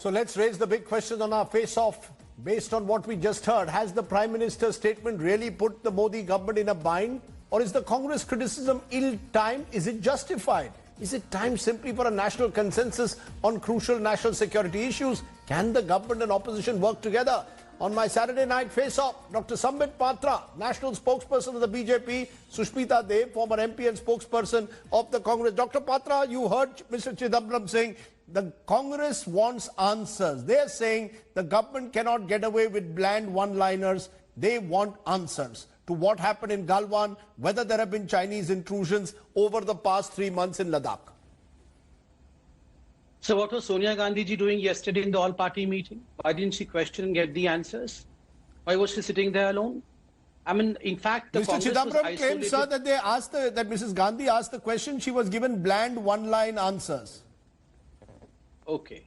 So let's raise the big question on our face-off. Based on what we just heard, has the Prime Minister's statement really put the Modi government in a bind? Or is the Congress criticism ill-timed? Is it justified? Is it time simply for a national consensus on crucial national security issues? Can the government and opposition work together? On my Saturday night face-off, Dr. Sambit Patra, national spokesperson of the BJP, Sushmita Dev, former MP and spokesperson of the Congress. Dr. Patra, you heard Mr. Chidambaram saying the Congress wants answers. They are saying the government cannot get away with bland one-liners. They want answers to what happened in Galwan, whether there have been Chinese intrusions over the past 3 months in Ladakh. So what was Sonia Gandhi ji doing yesterday in the all-party meeting? Why didn't she question and get the answers? Why was she sitting there alone? I mean, in fact, the Mr. Congress Chidambaram claims, sir, that that Mrs. Gandhi asked the question, she was given bland one-line answers. Okay.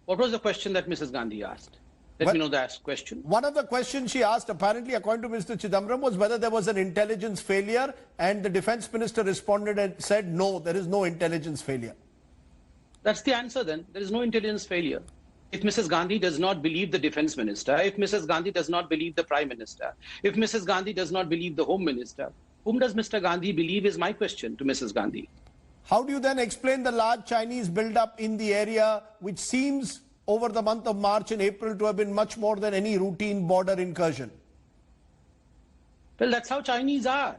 What was the question that Mrs. Gandhi asked? Let me know the question. One of the questions she asked, apparently, according to Mr. Chidambaram, was whether there was an intelligence failure, and the defense minister responded and said, no, there is no intelligence failure. That's the answer then. There is no intelligence failure. If Mrs. Gandhi does not believe the defense minister, if Mrs. Gandhi does not believe the prime minister, if Mrs. Gandhi does not believe the home minister, whom does Mr. Gandhi believe is my question to Mrs. Gandhi. How do you then explain the large Chinese build-up in the area, which seems over the month of March and April to have been much more than any routine border incursion? Well, that's how Chinese are.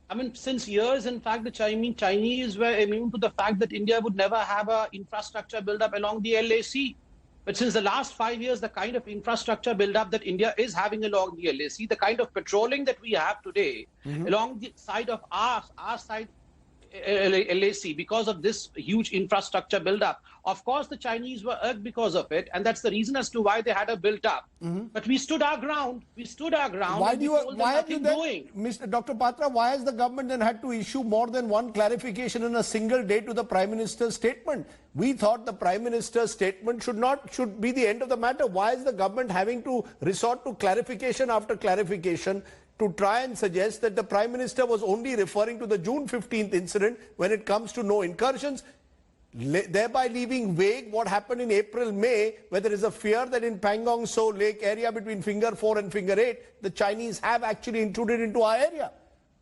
I mean, since years, in fact, the Chinese were immune to the fact that India would never have an infrastructure build-up along the LAC. But since the last 5 years, the kind of infrastructure build-up that India is having along the LAC, the kind of patrolling that we have today along the side of our side, LAC, because of this huge infrastructure build-up. Of course, the Chinese were irked because of it, and that's the reason as to why they had a built-up. But we stood our ground. We stood our ground. Why have you then, Mr. Dr. Patra, why has the government then had to issue more than one clarification in a single day to the Prime Minister's statement? We thought the Prime Minister's statement should be the end of the matter. Why is the government having to resort to clarification after clarification to try and suggest that the Prime Minister was only referring to the June 15th incident when it comes to no incursions, thereby leaving vague what happened in April, May, where there is a fear that in Pangong Tso Lake area between Finger 4 and Finger 8, the Chinese have actually intruded into our area.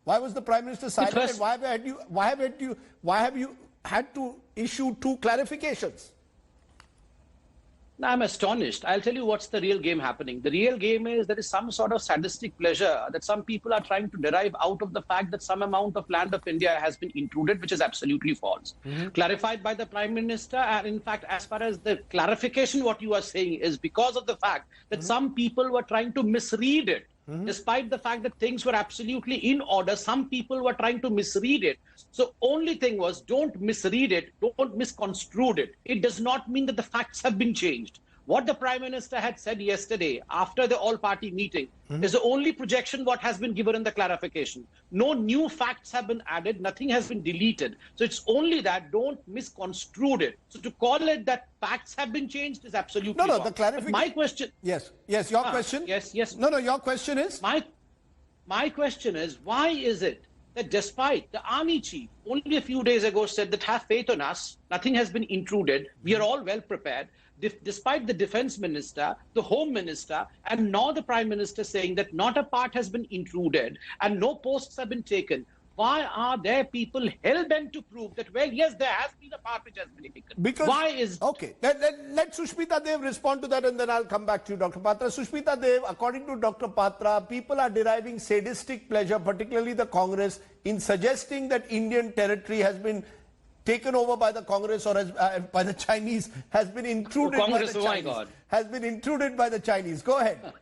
Why was the Prime Minister silent? And why have you had to issue two clarifications? Now, I'm astonished. I'll tell you what's the real game happening. The real game is there is some sort of sadistic pleasure that some people are trying to derive out of the fact that some amount of land of India has been intruded, which is absolutely false. Clarified by the Prime Minister. And in fact, as far as the clarification, what you are saying is because of the fact that some people were trying to misread it. Despite the fact that things were absolutely in order, some people were trying to misread it. So only thing was, don't misread it, don't misconstrue it. It does not mean that the facts have been changed. What the Prime Minister had said yesterday after the all-party meeting is the only projection what has been given in the clarification. No new facts have been added, nothing has been deleted. So it's only that, don't misconstrue it. So to call it that facts have been changed is absolutely wrong. No, the clarification. My question. Yes, your question. Yes. No, your question is? My question is, why is it that despite the army chief only a few days ago said that have faith on us, nothing has been intruded, we are all well prepared, despite the defense minister, the home minister, and now the Prime Minister saying that not a part has been intruded and no posts have been taken, why are there people hell-bent to prove that, well, yes, there has been a part which has been taken? Because, why is... Okay, let Sushmita Dev respond to that and then I'll come back to you, Dr. Patra. Sushmita Dev, according to Dr. Patra, people are deriving sadistic pleasure, particularly the Congress, in suggesting that Indian territory has been taken over by the Congress or by the Chinese, has been intruded by the Chinese. Oh my God. Has been intruded by the Chinese. Go ahead.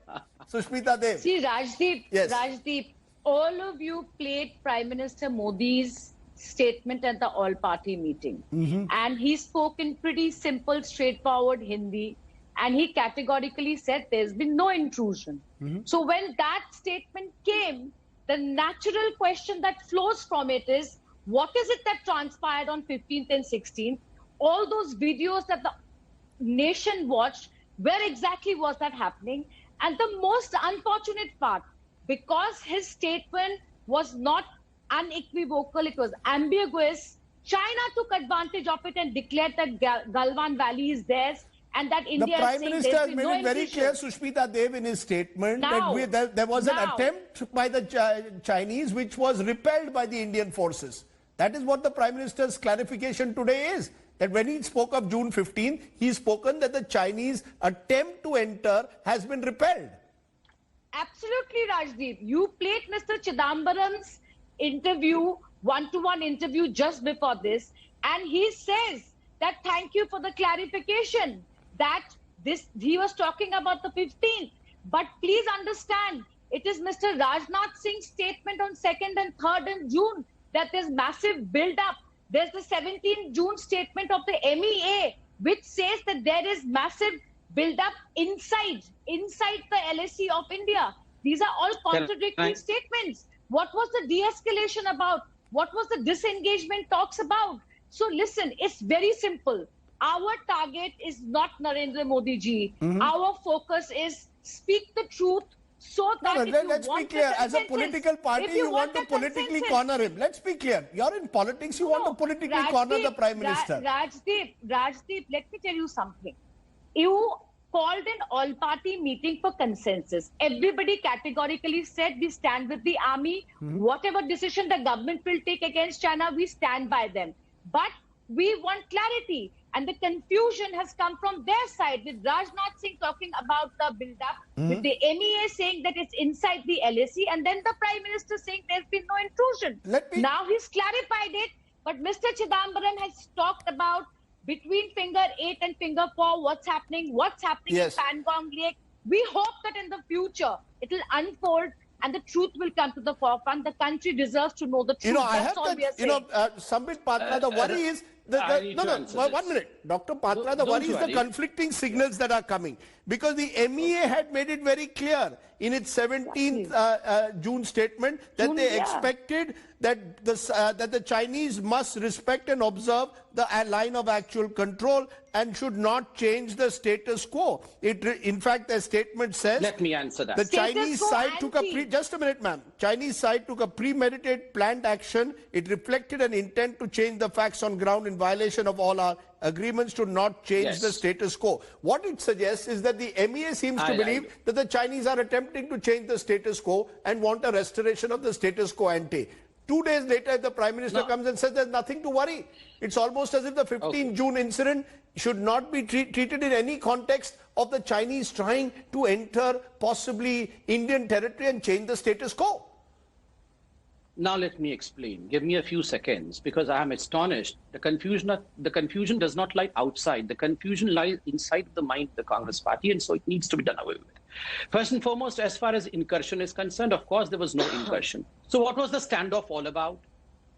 Sushmita Dev. See, Rajdeep, yes. Rajdeep, all of you played Prime Minister Modi's statement at the all-party meeting. And he spoke in pretty simple, straightforward Hindi. And he categorically said there's been no intrusion. So when that statement came, the natural question that flows from it is, what is it that transpired on 15th and 16th? All those videos that the nation watched, where exactly was that happening? And the most unfortunate part, because his statement was not unequivocal, it was ambiguous, China took advantage of it and declared that Galwan Valley is theirs and that India The Prime is saying Minister there's has been made no it very incursion. clear, Sushmita Dev, in his statement Now, that there was an now. attempt by the Chinese which was repelled by the Indian forces. That is what the Prime Minister's clarification today is. That when he spoke of June 15, he's spoken that the Chinese attempt to enter has been repelled. Absolutely, Rajdeep. You played Mr. Chidambaram's interview, one-to-one interview just before this, and he says that thank you for the clarification that he was talking about the 15th. But please understand, it is Mr. Rajnath Singh's statement on 2nd and 3rd in June that there's massive build-up. There's the 17th June statement of the MEA, which says that there is massive build-up inside the LSE of India. These are all contradictory statements. What was the de-escalation about? What was the disengagement talks about? So listen, it's very simple. Our target is not Narendra Modi ji. Our focus is speak the truth so that let's be clear. As a political party, you want to politically corner him. Let's be clear. You're in politics, you want to politically corner the Prime Minister. Rajdeep, let me tell you something. You called an all-party meeting for consensus. Everybody categorically said we stand with the army. Whatever decision the government will take against China, we stand by them. But we want clarity. And the confusion has come from their side, with Rajnath Singh talking about the build-up, with the MEA saying that it's inside the LSE, and then the Prime Minister saying there's been no intrusion. Now he's clarified it, but Mr. Chidambaram has talked about between finger 8 and finger 4, what's happening in Pangong Lake. We hope that in the future it will unfold and the truth will come to the forefront. The country deserves to know the truth. That's all we are saying. Sambit Patra, the worry is... one minute. Dr. Patra, the worry is the conflicting signals that are coming. Because the MEA had made it very clear in its 17th June statement that they expected that the Chinese must respect and observe the line of actual control and should not change the status quo. In fact, the statement says... Let me answer that. The Chinese side took a... Just a minute, ma'am. Chinese side took a premeditated, planned action. It reflected an intent to change the facts on ground in violation of all our agreements to not change the status quo. What it suggests is that the MEA seems to believe that the Chinese are attempting to change the status quo and want a restoration of the status quo ante. 2 days later, the Prime Minister comes and says there's nothing to worry. It's almost as if the 15th June incident should not be treated in any context of the Chinese trying to enter possibly Indian territory and change the status quo. Now let me explain. Give me a few seconds, because I am astonished. The confusion does not lie outside. The confusion lies inside the mind of the Congress party, and so it needs to be done away with. First and foremost, as far as incursion is concerned, of course, there was no incursion. So what was the standoff all about?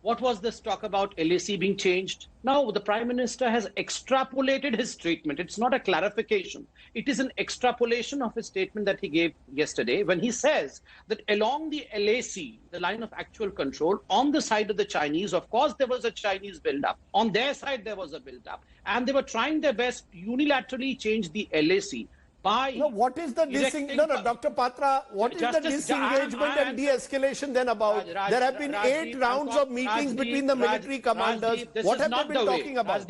What was this talk about LAC being changed? Now, the Prime Minister has extrapolated his statement. It's not a clarification. It is an extrapolation of his statement that he gave yesterday when he says that along the LAC, the line of actual control, on the side of the Chinese, of course, there was a Chinese build-up. On their side, there was a build-up. And they were trying their best to unilaterally change the LAC. What is the Dr. Patra, what is the disengagement and de-escalation then about? There have been 8 rounds of meetings between the military commanders. What have they been talking about?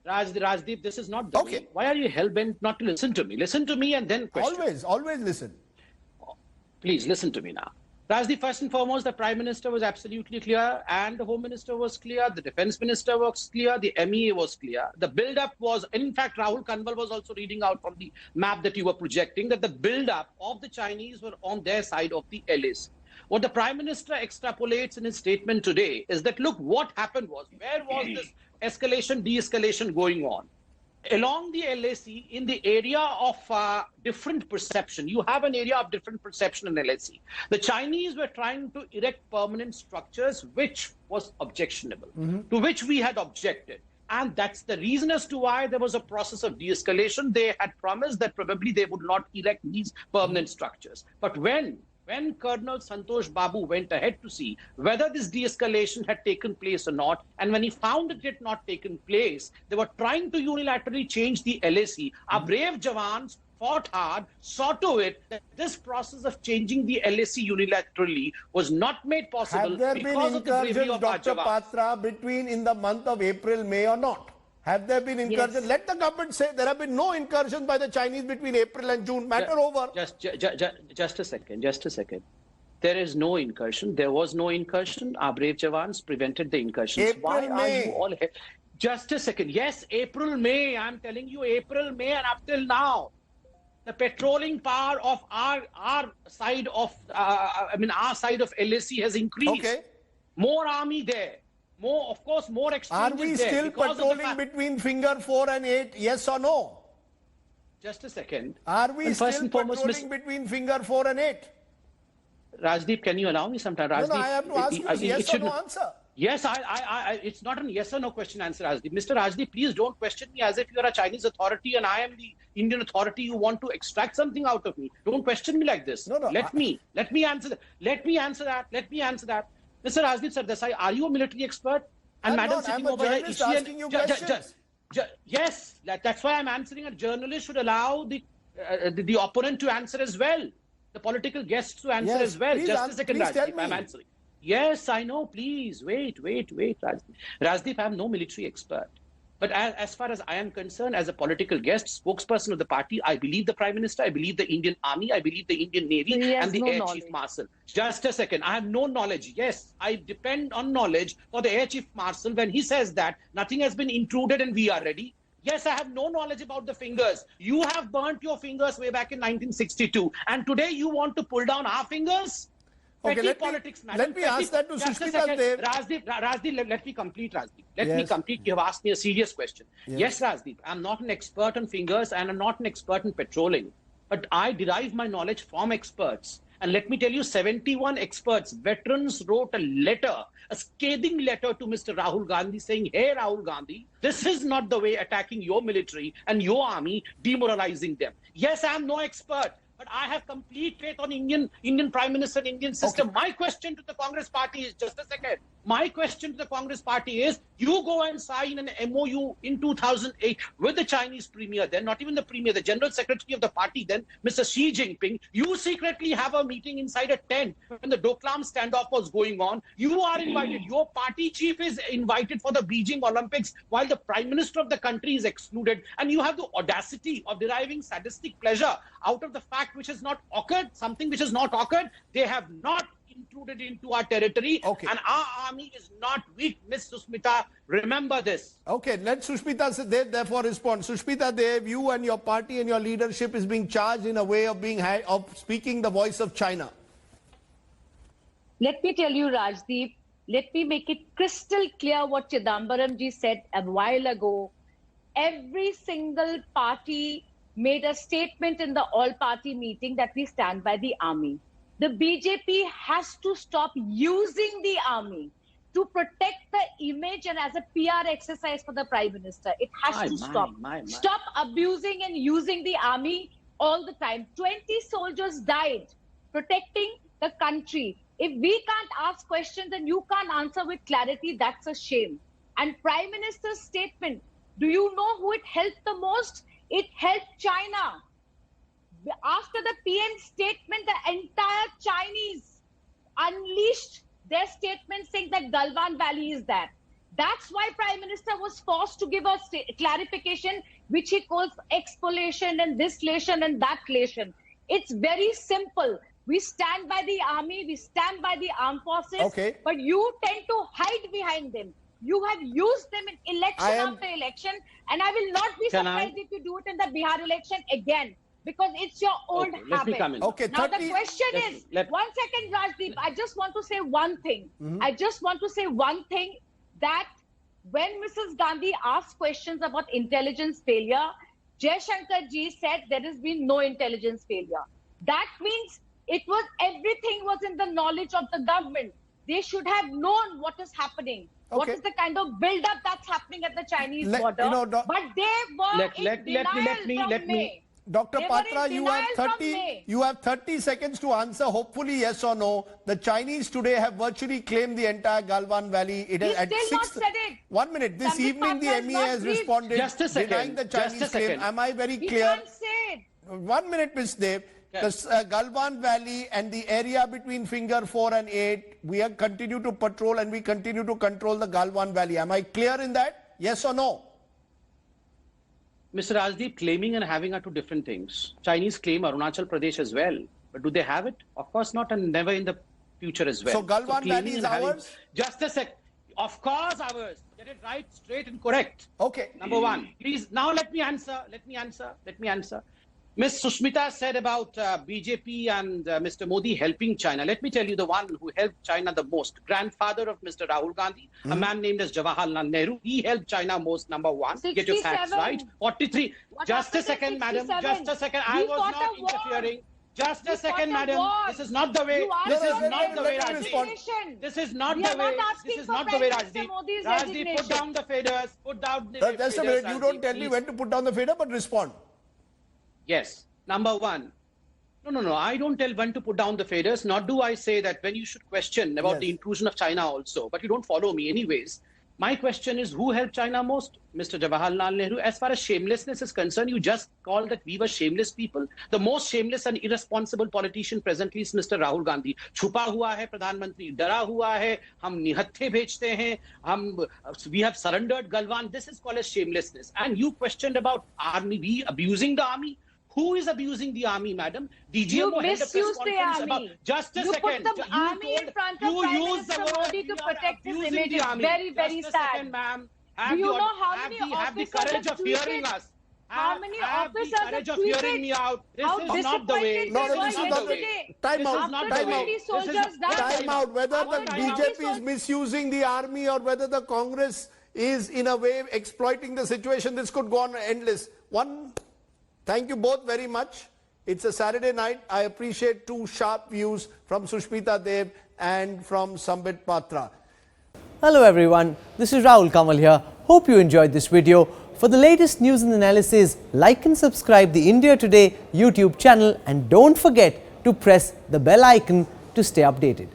Rajdeep, this is not the way. Why are you hell-bent not to listen to me? Listen to me and then question. Always listen. Please listen to me now. Rajdeep, first and foremost, the Prime Minister was absolutely clear, and the Home Minister was clear, the Defence Minister was clear, the MEA was clear. The build-up was, in fact, Rahul Kanwal was also reading out from the map that you were projecting, that the build-up of the Chinese were on their side of the LAC. What the Prime Minister extrapolates in his statement today is that, look, what happened was, where was this escalation, de-escalation going on? Along the LAC, in the area of different perception, you have an area of different perception in LAC. The Chinese were trying to erect permanent structures, which was objectionable, to which we had objected. And that's the reason as to why there was a process of de-escalation. They had promised that probably they would not erect these permanent structures. But when Colonel Santosh Babu went ahead to see whether this de-escalation had taken place or not, and when he found it had not taken place, they were trying to unilaterally change the LAC. Our brave Jawans fought hard, saw to it that this process of changing the LAC unilaterally was not made possible because of the bravery of our Jawans. Dr. Patra, between in the month of April, May or not? Have there been incursions? Yes. Let the government say there have been no incursions by the Chinese between April and June. Matter over. Just a second. There is no incursion. There was no incursion. Our brave jawans prevented the incursions. Why April, are May. you all here? Just a second. Yes, April, May. I'm telling you, April, May, and up till now, the patrolling power of our side of our side of LAC has increased. Okay. More army there. More, of course, more Are exchanges we there still because of the patrolling fact- between finger 4 and 8? Yes or no? Just a second. Are we And first still and foremost, patrolling between finger 4 and 8? Rajdeep, can you allow me some time? Rajdeep, No, I have to ask you yes or no answer. Yes, it's not a yes or no question answer, Rajdeep. Mr. Rajdeep, please don't question me as if you are a Chinese authority and I am the Indian authority. You want to extract something out of me. Don't question me like this. No, Let me answer that. Let me answer that. Mr. Rajdeep Sardesai, are you a military expert? And I'm Madam not. sitting I'm a over here, journalist asking you questions. Yes, that's why I'm answering. A journalist should allow the opponent to answer as well. The political guests to answer Yes, as well. please Just a second, please tell Rajdeep, me. I'm answering. Yes, I know. Please, wait, Rajdeep. Rajdeep, I'm no military expert. But as far as I am concerned, as a political guest, spokesperson of the party, I believe the Prime Minister, I believe the Indian Army, I believe the Indian Navy, He has and the no Air knowledge. Chief Marshal. Just a second. I have no knowledge. Yes, I depend on knowledge for the Air Chief Marshal when he says that nothing has been intruded and we are ready. Yes, I have no knowledge about the fingers. You have burnt your fingers way back in 1962. And today you want to pull down our fingers? Okay, Petty let politics, me madam. ask that to Just a Sushmita second. Dev. Rajdeep, let me complete, Rajdeep. Let me Yes. complete. You have asked me a serious question. Yes. Yes, Rajdeep, I'm not an expert on fingers and I'm not an expert in patrolling. But I derive my knowledge from experts. And let me tell you, 71 experts, veterans wrote a letter, a scathing letter to Mr. Rahul Gandhi saying, hey, Rahul Gandhi, this is not the way attacking your military and your army, demoralizing them. Yes, I'm no expert. But I have complete faith on Indian Prime Minister and Indian system. Okay. My question to the Congress party is, just a second. My question to the Congress party is, you go and sign an MOU in 2008 with the Chinese premier, then not even the premier, the general secretary of the party, then Mr. Xi Jinping. You secretly have a meeting inside a tent when the Doklam standoff was going on. You are invited. Your party chief is invited for the Beijing Olympics while the Prime Minister of the country is excluded. And you have the audacity of deriving sadistic pleasure out of the fact which has not occurred, something which has not occurred. They have not intruded into our territory. Okay. And our army is not weak, Miss Sushmita. Remember this. Okay, let Sushmita Dev therefore respond. Sushmita Dev, you and your party and your leadership is being charged in a way of speaking the voice of China. Let me tell you, Rajdeep, let me make it crystal clear what Chidambaram ji said a while ago. Every single party made a statement in the all-party meeting that we stand by the army. The BJP has to stop using the army to protect the image and as a PR exercise for the Prime Minister. It has to stop. Stop abusing and using the army all the time. 20 soldiers died protecting the country. If we can't ask questions and you can't answer with clarity, that's a shame. And Prime Minister's statement, do you know who it helped the most? It helped China. After the PM statement, the entire Chinese unleashed their statement saying that Galwan Valley is there. That's why Prime Minister was forced to give a clarification, which he calls expoliation and this lation and that lation. It's very simple. We stand by the army, we stand by the armed forces, Okay. but you tend to hide behind them. You have used them in election after election, and I will not be surprised if you do it in the Bihar election again, because it's your old habit. Let me come in. Okay, Now, the question is, 1 second, Rajdeep, I just want to say one thing. I just want to say one thing, that when Mrs. Gandhi asked questions about intelligence failure, Jaishankar ji said there has been no intelligence failure. That means everything was in the knowledge of the government. They should have known what is happening. What is the kind of build-up that's happening at the Chinese border? But they were in denial from May. Dr. They Patra, were in denial from May. you have 30 seconds to answer, hopefully yes or no. The Chinese today have virtually claimed the entire Galwan Valley. It is at still not said it. 1 minute. This Sambit evening the Patra MEA not has briefed. responded Just a second. denying the Chinese Just a claim. second. Am I very He clear? can't say it. 1 minute, Ms. Dev. The Galwan Valley and the area between finger 4 and 8, we have continue to patrol and we continue to control the Galwan Valley. Am I clear in that? Yes or no? Mr. Rajdeep, claiming and having are two different things. Chinese claim Arunachal Pradesh as well. But do they have it? Of course not, and never in the future as well. So Galwan Valley is ours? Just a sec. Of course ours. Get it right, straight and correct. Okay. Number one. Please, now let me answer. Ms. Sushmita said about BJP and Mr. Modi helping China. Let me tell you the one who helped China the most. Grandfather of Mr. Rahul Gandhi, a man named as Jawaharlal Nehru. He helped China most, number one. 67. Get your facts right. 43. What Just a happened second, in madam. 67? Just a second. I We was fought not a war. interfering. Just We a second, fought a madam. war. This is not the way. You asked This is for not the way, let me respond. Rajdeep. This is not We the are not way. asking This is for not the way, Prime Minister Rajdeep. Modi's Rajdeep, put resignation. down the faders. Put down the Just a faders, minute. You don't Rajdeep, tell me please. when to put down the fader, but respond. Yes. Number one. No. I don't tell when to put down the faders, nor do I say that when you should question about Yes. the intrusion of China also. But you don't follow me anyways. My question is, who helped China most? Mr. Jawaharlal Nehru. As far as shamelessness is concerned, you just called that we were shameless people. The most shameless and irresponsible politician presently is Mr. Rahul Gandhi. छुपा हुआ है प्रधानमंत्री, डरा हुआ है, हम निहत्थे भेजते हैं, we have surrendered Galwan. This is called as shamelessness. And you questioned about army, we abusing the army. Who is abusing the army, madam? DGMO You held a press misused the conference army. about. Just a You second. put the army in front of Prime Minister Modi to protect his image. It's very, very Just a sad. second, ma'am. Do you know how many have the officers courage have of hearing tweeted? us. How many Have the officers have courage of hearing tweeted? me out. This How is not the way. disappointed No, they no, were this is not the way. yesterday. Time out. This is not After the way. 20 This is soldiers not- died. Time out. Whether the After 20 BJP is soldiers- misusing the army or whether the Congress is in a way exploiting the situation, this could go on endless. One, thank you both very much. It's a Saturday night. I appreciate two sharp views from Sushmita Dev and from Sambit Patra. Hello everyone, this is Rahul Kamal here. Hope you enjoyed this video. For the latest news and analysis, like and subscribe the India Today YouTube channel and don't forget to press the bell icon to stay updated.